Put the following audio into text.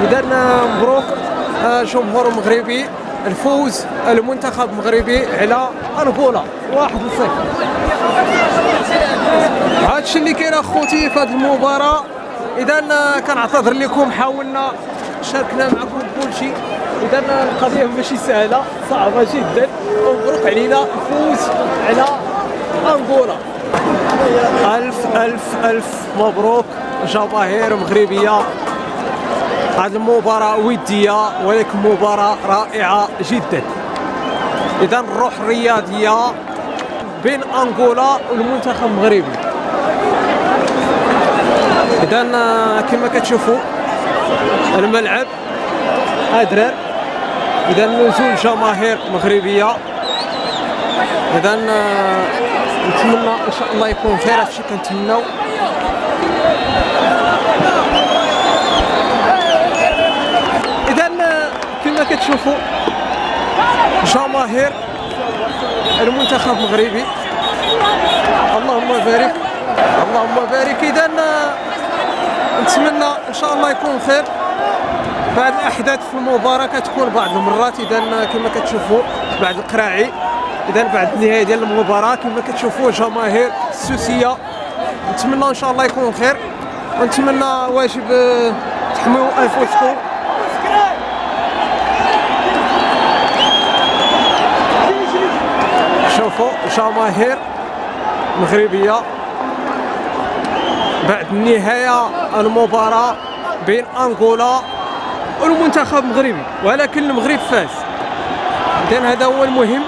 إذا مبروك جمهور مغربي، الفوز المنتخب المغربي على أنغولا 1-0. هادشي اللي كاين اخوتي في هذه المباراة. إذا كنعتذر لكم، حاولنا شاركنا معكم كل شيء. إذا القضية ماشي سهلة، صعبة جدا، ومبروك علينا الفوز على أنغولا. ألف ألف ألف مبروك جماهير مغربية. هذه المباراة ودية ولكن مباراة رائعة جدا. إذا الروح الرياضية بين أنغولا والمنتخب المغربي. إذا كما كتشوفوا الملعب أدرار. إذا نزول جماهير مغربية. إذا نتمنى إن شاء الله يكون خير، هادشي كنتمناو. إذا كما كتشوفوا جماهير المنتخب المغربي. اللهم بارك اللهم بارك. إذا نتمنى إن شاء الله يكون خير. بعض الأحداث في المباراة كتكون بعض المرات إذا كما كتشوفوا بعد القراعي. إذا بعد النهاية ديال المباراة كما كتشوفوا جماهير السوسية. نتمنى إن شاء الله يكون خير، ونتمنى واجب تحميو أنفسكم. شوفوا جماهير مغربية بعد النهاية المباراة بين أنغولا والمنتخب المغربي، ولكن المغرب فاز. إذن هذا هو المهم.